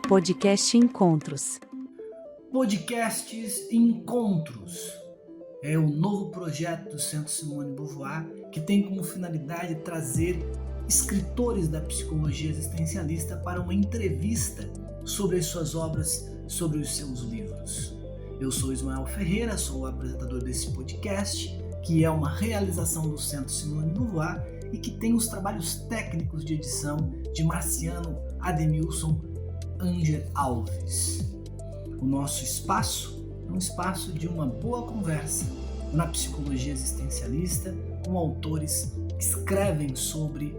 Podcast Encontros. Podcasts Encontros é o novo projeto do Centro Simone de Beauvoir que tem como finalidade trazer escritores da psicologia existencialista para uma entrevista sobre as suas obras, sobre os seus livros. Eu sou Ismael Ferreira, sou o apresentador desse podcast, que é uma realização do Centro Simone de Beauvoir e que tem os trabalhos técnicos de edição de Marciano Ademilson Anger Alves. O nosso espaço é um espaço de uma boa conversa na psicologia existencialista com autores que escrevem sobre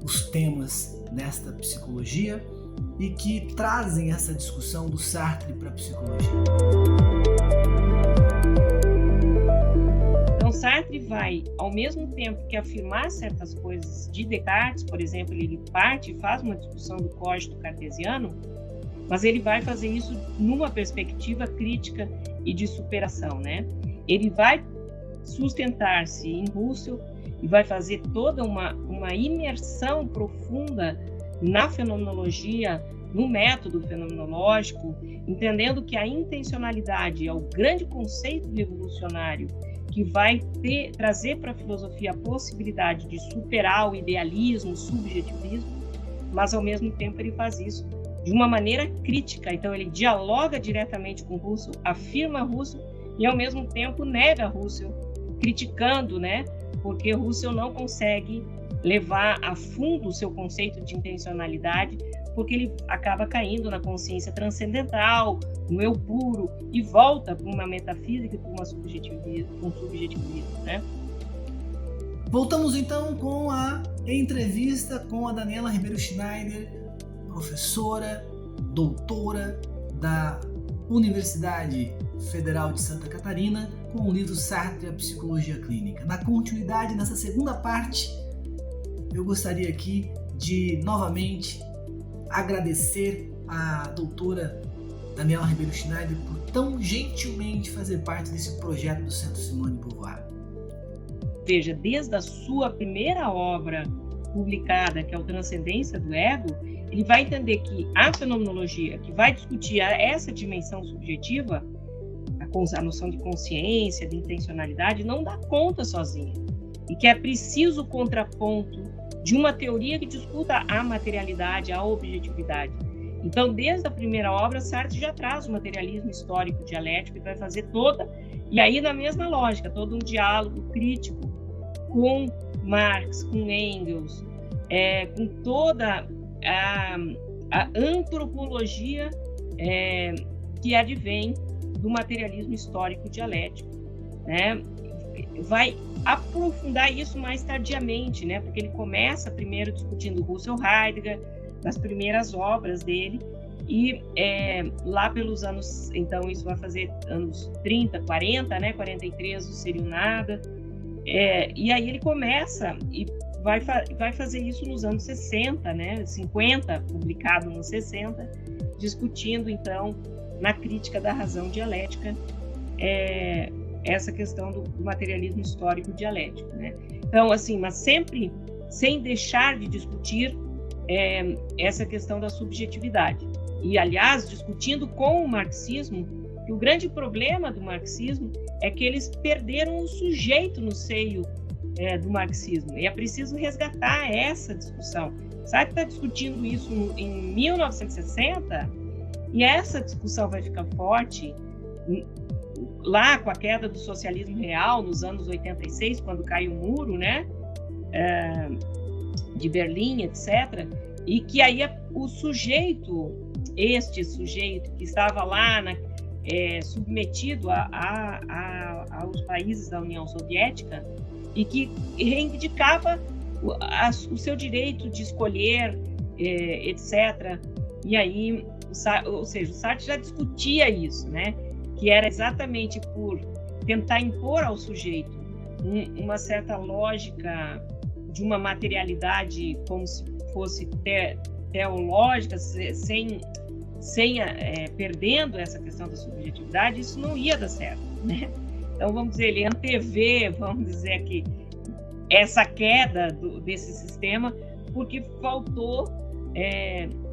os temas desta psicologia e que trazem essa discussão do Sartre para a psicologia. Sartre vai, ao mesmo tempo que afirmar certas coisas de Descartes, por exemplo, ele parte e faz uma discussão do cogito cartesiano, mas ele vai fazer isso numa perspectiva crítica e de superação, né? Ele vai sustentar-se em Husserl e vai fazer toda uma imersão profunda na fenomenologia, no método fenomenológico, entendendo que a intencionalidade é o grande conceito revolucionário que vai trazer para a filosofia a possibilidade de superar o idealismo, o subjetivismo, mas ao mesmo tempo ele faz isso de uma maneira crítica. Então ele dialoga diretamente com Husserl, afirma Husserl e ao mesmo tempo nega Husserl, criticando, né? Porque Husserl não consegue levar a fundo o seu conceito de intencionalidade, porque ele acaba caindo na consciência transcendental, no eu puro, e volta para uma metafísica e para um subjetivismo, né? Voltamos então com a entrevista com a Daniela Ribeiro Schneider, professora, doutora da Universidade Federal de Santa Catarina, com o livro Sartre, a Psicologia Clínica. Na continuidade, nessa segunda parte, eu gostaria aqui de novamente agradecer à doutora Daniela Ribeiro Schneider por tão gentilmente fazer parte desse projeto do Centro Simone de Beauvoir. Veja, desde a sua primeira obra publicada, que é o Transcendência do Ego, ele vai entender que a fenomenologia, que vai discutir essa dimensão subjetiva, a noção de consciência, de intencionalidade, não dá conta sozinha. E que é preciso o contraponto de uma teoria que discuta a materialidade, a objetividade. Então, desde a primeira obra, Sartre já traz o materialismo histórico dialético e vai fazer e aí na mesma lógica, todo um diálogo crítico com Marx, com Engels, com toda a antropologia que advém do materialismo histórico dialético, né? Vai aprofundar isso mais tardiamente, né? Porque ele começa primeiro discutindo Russell Heidegger, nas primeiras obras dele, e lá pelos anos, então isso vai fazer anos 30, 40, né? 43 o Seria Nada, e aí ele começa e vai fazer isso nos anos 60, né? 50, publicado nos 60, discutindo então na crítica da razão dialética essa questão do materialismo histórico dialético, né? Então, assim, mas sempre sem deixar de discutir essa questão da subjetividade. E, aliás, discutindo com o marxismo, que o grande problema do marxismo é que eles perderam o sujeito no seio do marxismo. E é preciso resgatar essa discussão. Sartre está discutindo isso em 1960, e essa discussão vai ficar forte lá com a queda do socialismo real, nos anos 86, quando cai o muro, né, de Berlim, etc., e que aí o sujeito, este sujeito que estava lá submetido aos países da União Soviética e que reivindicava o seu direito de escolher, etc., e aí, ou seja, o Sartre já discutia isso, né, que era exatamente por tentar impor ao sujeito uma certa lógica de uma materialidade como se fosse teológica, perdendo essa questão da subjetividade, isso não ia dar certo, né? Então, vamos dizer, ele antevê, vamos dizer aqui, essa queda desse sistema, porque faltou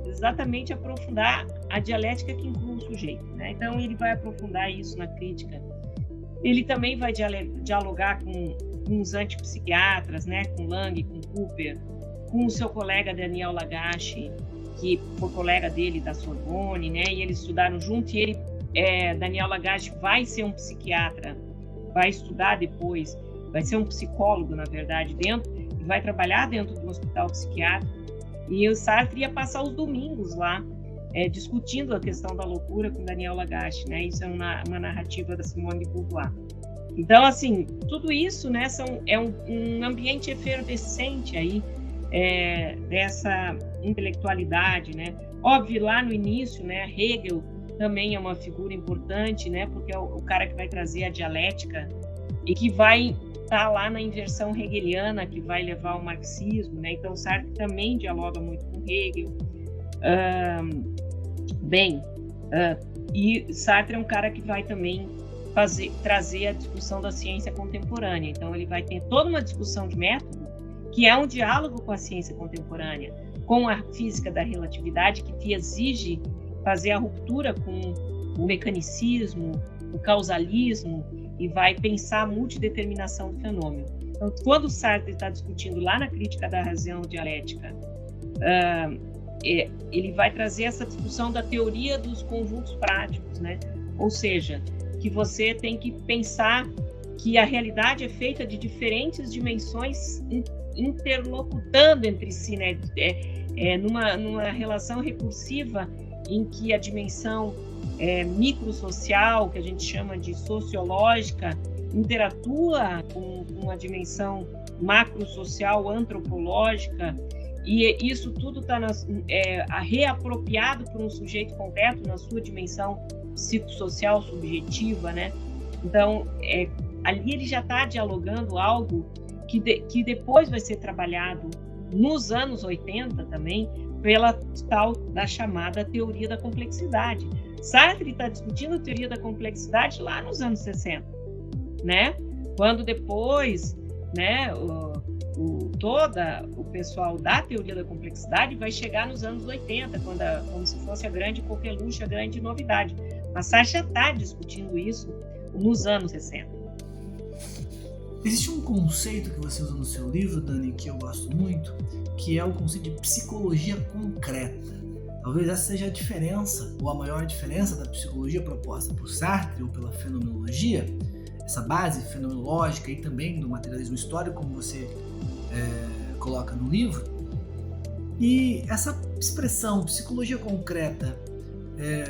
exatamente aprofundar a dialética que inclui o sujeito, né? Então ele vai aprofundar isso na crítica. Ele também vai dialogar com os antipsiquiatras, né? Com Lang, com Cooper, com o seu colega Daniel Lagache, que foi colega dele da Sorbonne, né? E eles estudaram junto. E Daniel Lagache vai ser um psiquiatra, vai estudar depois, vai ser um psicólogo, na verdade, e vai trabalhar dentro de um hospital psiquiátrico. E o Sartre ia passar os domingos lá, discutindo a questão da loucura com Daniel Lagache, né? Isso é uma narrativa da Simone de Beauvoir. Então, assim, tudo isso, né, é um ambiente efervescente aí, dessa intelectualidade, né? Óbvio, lá no início, né, Hegel também é uma figura importante, né, porque é o cara que vai trazer a dialética e que vai estar lá na inversão hegeliana, que vai levar ao marxismo, né? Então, Sartre também dialoga muito com Hegel. E Sartre é um cara que vai também trazer a discussão da ciência contemporânea. Então, ele vai ter toda uma discussão de método, que é um diálogo com a ciência contemporânea, com a física da relatividade, que te exige fazer a ruptura com o mecanicismo, o causalismo, e vai pensar a multideterminação do fenômeno. Então, quando Sartre está discutindo lá na Crítica da Razão Dialética, ele vai trazer essa discussão da teoria dos conjuntos práticos, né? Ou seja, que você tem que pensar que a realidade é feita de diferentes dimensões interlocutando entre si, né? Numa relação recursiva em que a dimensão microsocial, que a gente chama de sociológica, interatua com a dimensão macrosocial antropológica, e isso tudo está reapropriado por um sujeito concreto na sua dimensão psicossocial subjetiva, né? Então, ali ele já está dialogando algo que depois vai ser trabalhado nos anos 80 também, pela tal da chamada teoria da complexidade. Sartre está discutindo a teoria da complexidade lá nos anos 60, né? Quando depois, né, o pessoal da teoria da complexidade vai chegar nos anos 80, como se fosse a grande coqueluche, a grande novidade. Mas Sartre já está discutindo isso nos anos 60. Existe um conceito que você usa no seu livro, Dani, que eu gosto muito, que é o conceito de psicologia concreta. Talvez essa seja a diferença, ou a maior diferença da psicologia proposta por Sartre ou pela fenomenologia, essa base fenomenológica e também do materialismo histórico, como você coloca no livro. E essa expressão, psicologia concreta,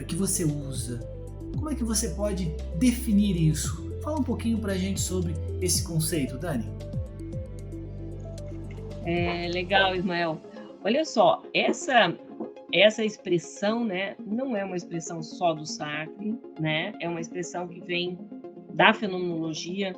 que você usa, como é que você pode definir isso? Fala um pouquinho pra gente sobre esse conceito, Dani. Legal, Ismael. Olha só, essa expressão, né, não é uma expressão só do Sartre, né? É uma expressão que vem da fenomenologia.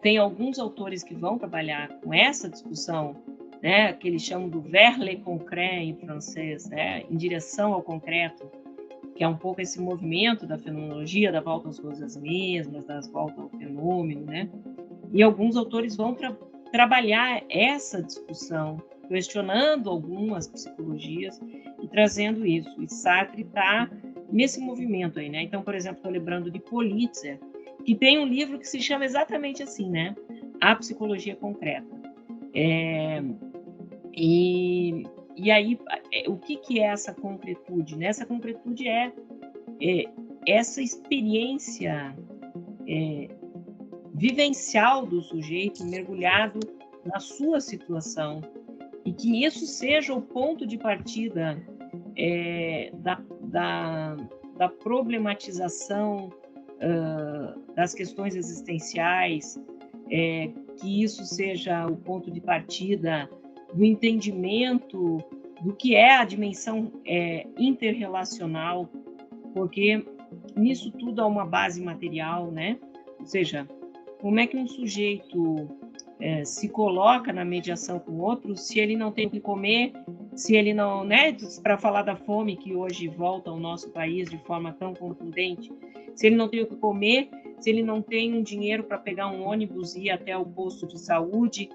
Tem alguns autores que vão trabalhar com essa discussão, né, que eles chamam do vers le concret em francês, né, em direção ao concreto, que é um pouco esse movimento da fenomenologia, da volta às coisas mesmas, das voltas ao fenômeno, né? E alguns autores vão trabalhar essa discussão, questionando algumas psicologias e trazendo isso. E Sartre está nesse movimento aí, né? Então, por exemplo, estou lembrando de Politzer, que tem um livro que se chama exatamente assim, né? A Psicologia Concreta. E aí, o que é essa concretude? Né? Essa concretude é essa experiência vivencial do sujeito mergulhado na sua situação, e que isso seja o ponto de partida da problematização das questões existenciais, que isso seja o ponto de partida do entendimento do que é a dimensão interrelacional, porque nisso tudo há uma base material, né? Ou seja, como é que um sujeito se coloca na mediação com o outro se ele não tem o que comer, se ele não, né? Para falar da fome que hoje volta ao nosso país de forma tão contundente, se ele não tem o que comer, se ele não tem um dinheiro para pegar um ônibus e ir até o posto de saúde,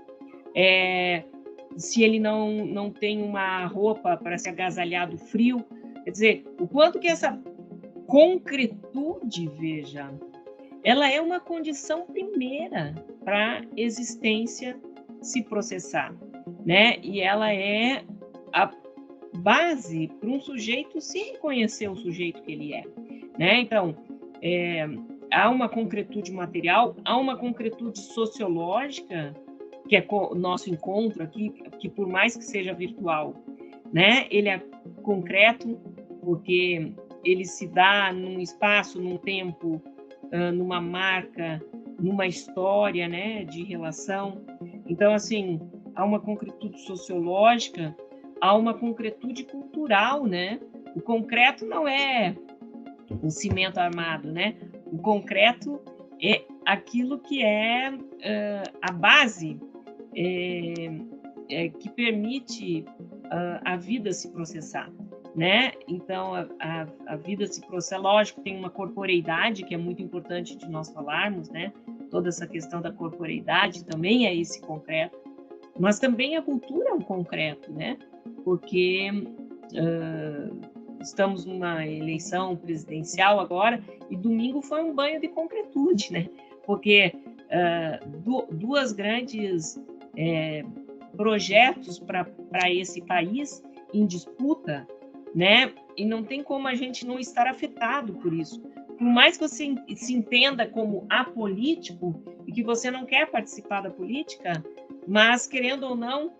se ele não tem uma roupa para se agasalhar do frio. Quer dizer, o quanto que essa concretude, veja, ela é uma condição primeira para a existência se processar, né? E ela é a base para um sujeito se reconhecer o sujeito que ele é, né? Então, há uma concretude material, há uma concretude sociológica, que é o nosso encontro aqui, que por mais que seja virtual, né? Ele é concreto, porque ele se dá num espaço, num tempo, numa marca, numa história, né, de relação. Então, assim, há uma concretude sociológica, há uma concretude cultural, né? O concreto não é o cimento armado, né? O concreto é aquilo que é a base que permite a vida se processar, né? Então, a vida se processa, lógico, tem uma corporeidade que é muito importante de nós falarmos, né? Toda essa questão da corporeidade também é esse concreto, mas também a cultura é um concreto, né? Porque estamos numa eleição presidencial agora e domingo foi um banho de concretude, né? Porque duas grandes projetos para esse país em disputa, né? E não tem como a gente não estar afetado por isso. Por mais que você se entenda como apolítico e que você não quer participar da política, mas, querendo ou não,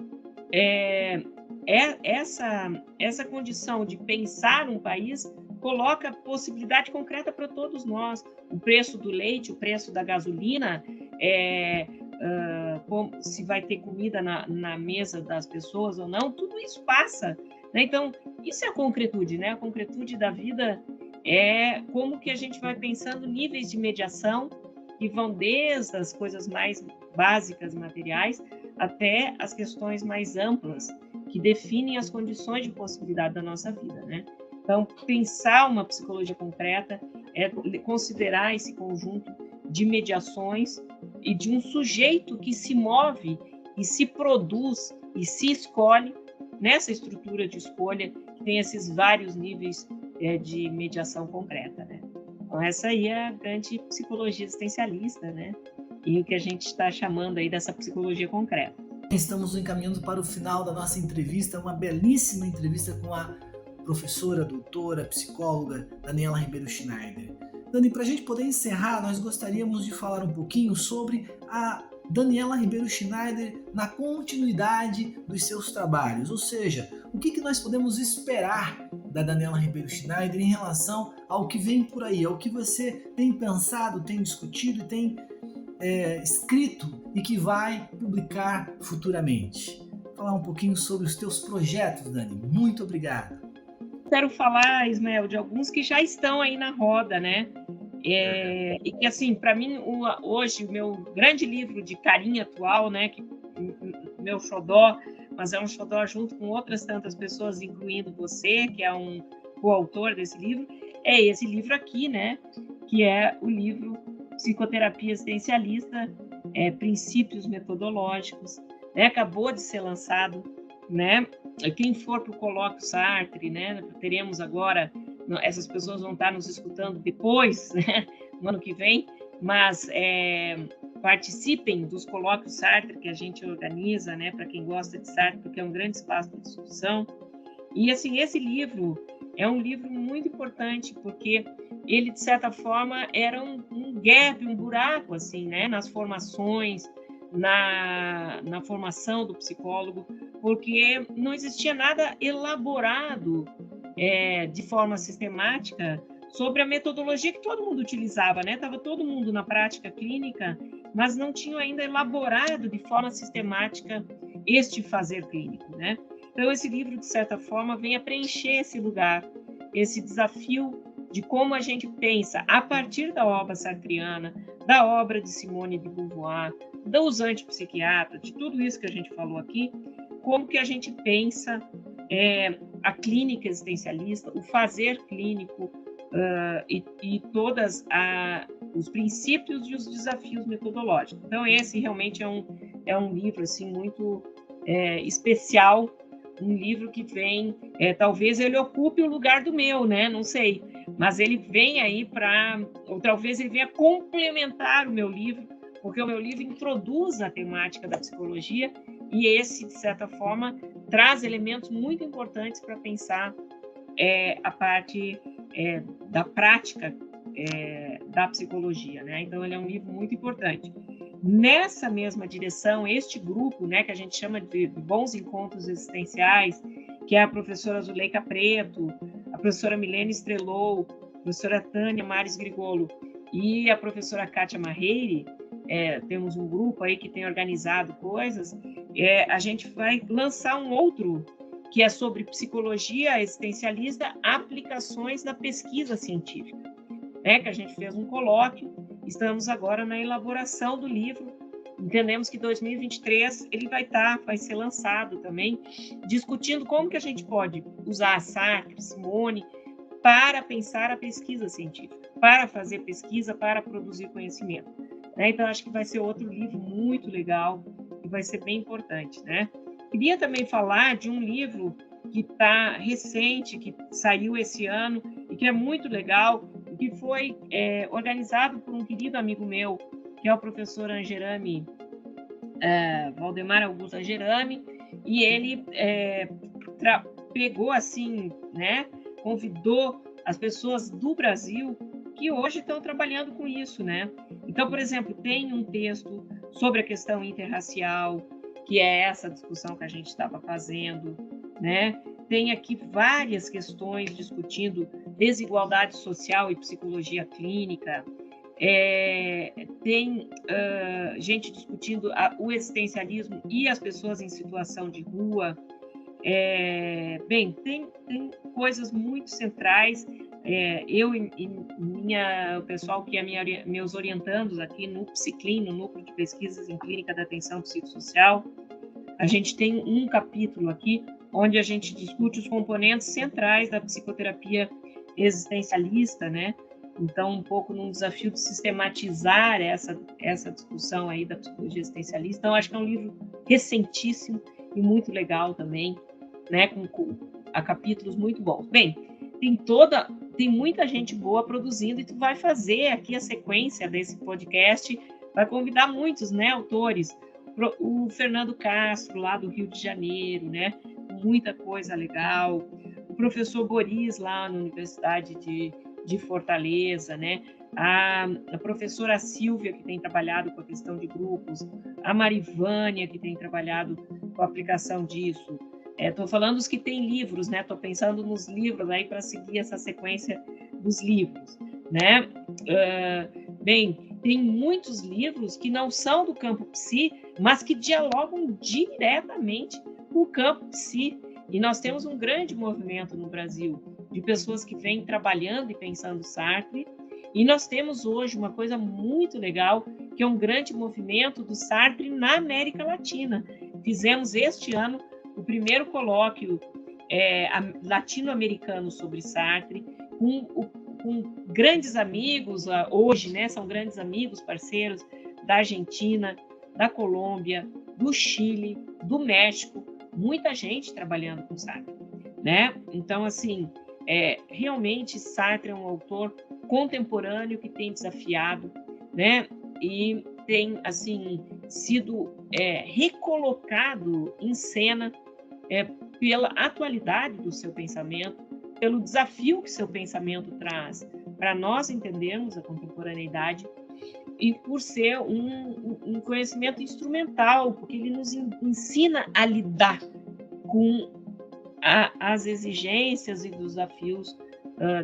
essa condição de pensar um país coloca possibilidade concreta para todos nós. O preço do leite, o preço da gasolina, se vai ter comida na mesa das pessoas ou não, tudo isso passa, né? Então, isso é a concretude, né? A concretude da vida é como que a gente vai pensando níveis de mediação que vão desde as coisas mais básicas, materiais, até as questões mais amplas, que definem as condições de possibilidade da nossa vida, né? Então, pensar uma psicologia concreta é considerar esse conjunto de mediações e de um sujeito que se move e se produz e se escolhe nessa estrutura de escolha que tem esses vários níveis de mediação concreta, né? Então, essa aí é a grande psicologia existencialista, né? E o que a gente está chamando aí dessa psicologia concreta. Estamos encaminhando para o final da nossa entrevista, uma belíssima entrevista com a professora, doutora, psicóloga Daniela Ribeiro Schneider. Dani, para a gente poder encerrar, nós gostaríamos de falar um pouquinho sobre a Daniela Ribeiro Schneider na continuidade dos seus trabalhos, ou seja, o que nós podemos esperar da Daniela Ribeiro Schneider em relação ao que vem por aí, ao que você tem pensado, tem discutido e tem escrito e que vai publicar futuramente. Falar um pouquinho sobre os teus projetos, Dani. Muito obrigado. Quero falar, Ismael, de alguns que já estão aí na roda, né? E que, assim, para mim, hoje, o meu grande livro de carinha atual, né? Meu xodó, mas é um xodó junto com outras tantas pessoas, incluindo você, que é um coautor desse livro, é esse livro aqui, né? Que é o livro Psicoterapia Existencialista, Princípios Metodológicos, né? Acabou de ser lançado, né? Quem for para o Colóquio Sartre, né? Teremos agora, essas pessoas vão estar nos escutando depois, né? No ano que vem, mas participem dos Colóquios Sartre que a gente organiza, né? Para quem gosta de Sartre, porque é um grande espaço de discussão. E, assim, esse livro é um livro muito importante, porque ele, de certa forma, era um gap, um buraco, assim, né? Nas formações, na formação do psicólogo, porque não existia nada elaborado de forma sistemática sobre a metodologia que todo mundo utilizava, né? Estava todo mundo na prática clínica, mas não tinham ainda elaborado de forma sistemática este fazer clínico, né? Então, esse livro, de certa forma, vem a preencher esse lugar, esse desafio de como a gente pensa, a partir da obra sartriana, da obra de Simone de Beauvoir, dos antipsiquiatras, de tudo isso que a gente falou aqui, como que a gente pensa a clínica existencialista, o fazer clínico e todos os princípios e os desafios metodológicos. Então, esse realmente é um livro assim, muito especial, um livro que vem, talvez ele ocupe o lugar do meu, né? Não sei, mas ele vem aí ou talvez ele venha complementar o meu livro, porque o meu livro introduz a temática da psicologia e esse, de certa forma, traz elementos muito importantes para pensar a parte da prática da psicologia, né? Então, ele é um livro muito importante. Nessa mesma direção, este grupo, né, que a gente chama de Bons Encontros Existenciais, que é a professora Zuleika Preto, a professora Milene Estrelou, a professora Tânia Mares Grigolo e a professora Kátia Marreire, temos um grupo aí que tem organizado coisas, a gente vai lançar um outro que é sobre psicologia existencialista, aplicações da pesquisa científica, né, que a gente fez um colóquio. Estamos agora na elaboração do livro. Entendemos que 2023 ele vai ser lançado também, discutindo como que a gente pode usar Sartre, Simone, para pensar a pesquisa científica, para fazer pesquisa, para produzir conhecimento. Né? Então, acho que vai ser outro livro muito legal e vai ser bem importante. Né? Queria também falar de um livro que está recente, que saiu esse ano e que é muito legal, que foi organizado por um querido amigo meu, que é o professor Angerami, Valdemar Augusto Angerami, e ele pegou assim, né, convidou as pessoas do Brasil que hoje estão trabalhando com isso, né? Então, por exemplo, tem um texto sobre a questão interracial, que é essa discussão que a gente estava fazendo, né? Tem aqui várias questões discutindo desigualdade social e psicologia clínica. Tem gente discutindo o existencialismo e as pessoas em situação de rua. Bem, tem coisas muito centrais. Eu e o pessoal que é meus orientandos aqui no Psiclin, no Núcleo de Pesquisas em Clínica da Atenção Psicossocial, a gente tem um capítulo aqui onde a gente discute os componentes centrais da psicoterapia existencialista, né? Então, um pouco num desafio de sistematizar essa discussão aí da psicologia existencialista. Então, acho que é um livro recentíssimo e muito legal também, né? Com capítulos muito bons. Bem, tem muita gente boa produzindo e tu vai fazer aqui a sequência desse podcast, vai convidar muitos, né, autores, o Fernando Castro, lá do Rio de Janeiro, né? Muita coisa legal. O professor Boris, lá na Universidade de Fortaleza, né? A professora Silvia, que tem trabalhado com a questão de grupos, a Marivânia, que tem trabalhado com a aplicação disso. Estou falando dos que têm livros, né? Estou pensando nos livros aí para seguir essa sequência dos livros, né? Bem, tem muitos livros que não são do campo psi, mas que dialogam diretamente com o campo psi. E nós temos um grande movimento no Brasil de pessoas que vêm trabalhando e pensando Sartre. E nós temos hoje uma coisa muito legal, que é um grande movimento do Sartre na América Latina. Fizemos este ano o primeiro colóquio latino-americano sobre Sartre, com grandes amigos, hoje, né, são grandes amigos, parceiros da Argentina, da Colômbia, do Chile, do México, muita gente trabalhando com Sartre, né? Então, assim, realmente Sartre é um autor contemporâneo que tem desafiado, né? E tem, assim, sido recolocado em cena pela atualidade do seu pensamento, pelo desafio que seu pensamento traz para nós entendermos a contemporaneidade e por ser um conhecimento instrumental, porque ele nos ensina a lidar com as exigências e dos desafios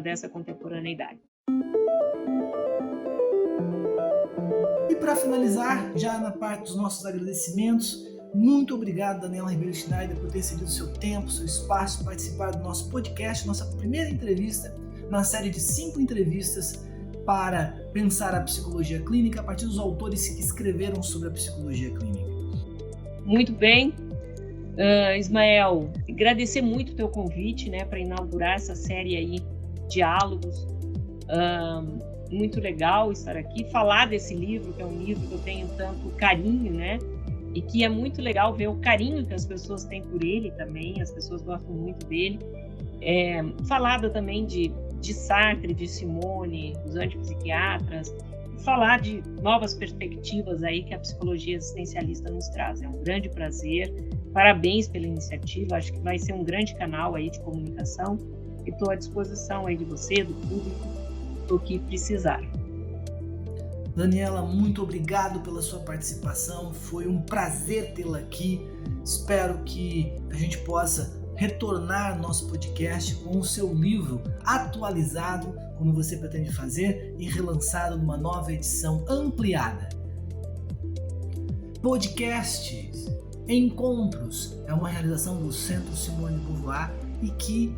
dessa contemporaneidade. E para finalizar, já na parte dos nossos agradecimentos, muito obrigado, Daniela Ribeiro Schneider, por ter cedido seu tempo, seu espaço, participar do nosso podcast, nossa primeira entrevista na série de 5 entrevistas para pensar a psicologia clínica a partir dos autores que escreveram sobre a psicologia clínica. Muito bem, Ismael, agradecer muito o teu convite, né, para inaugurar essa série aí, Diálogos. Muito legal estar aqui, falar desse livro, que é um livro que eu tenho tanto carinho, né? e que é muito legal ver o carinho que as pessoas têm por ele também, as pessoas gostam muito dele. Falado também de Sartre, de Simone, dos antipsiquiatras, falar de novas perspectivas aí que a psicologia existencialista nos traz. É um grande prazer, parabéns pela iniciativa, acho que vai ser um grande canal aí de comunicação e estou à disposição aí de você, do público, do que precisar. Daniela, muito obrigado pela sua participação, foi um prazer tê-la aqui, espero que a gente possa retornar nosso podcast com o seu livro atualizado, como você pretende fazer, e relançado numa nova edição ampliada. Podcasts, encontros, é uma realização do Centro Simone de Beauvoir e que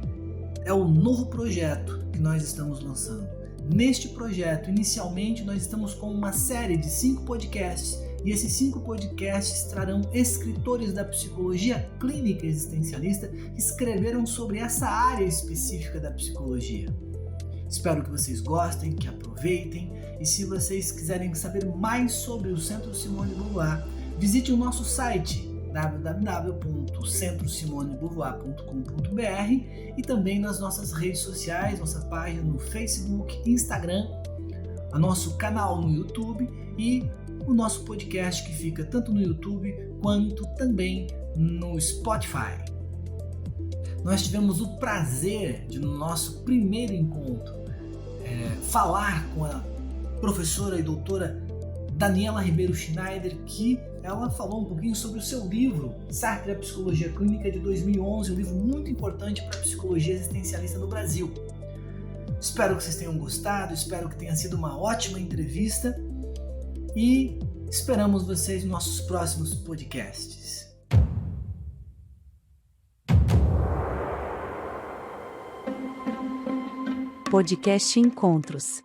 é o novo projeto que nós estamos lançando. Neste projeto, inicialmente, nós estamos com uma série de 5 podcasts, e esses 5 podcasts trarão escritores da psicologia clínica existencialista que escreveram sobre essa área específica da psicologia. Espero que vocês gostem, que aproveitem, e se vocês quiserem saber mais sobre o Centro Simone de Beauvoir, visite o nosso site www.centrosimonebouvoir.com.br e também nas nossas redes sociais, nossa página no Facebook, Instagram, o nosso canal no YouTube e o nosso podcast que fica tanto no YouTube quanto também no Spotify. Nós tivemos o prazer de, no nosso primeiro encontro, falar com a professora e doutora Daniela Ribeiro Schneider, que ela falou um pouquinho sobre o seu livro, Sartre, a Psicologia Clínica, de 2011, um livro muito importante para a psicologia existencialista no Brasil. Espero que vocês tenham gostado, espero que tenha sido uma ótima entrevista e esperamos vocês nos nossos próximos podcasts. Podcast Encontros.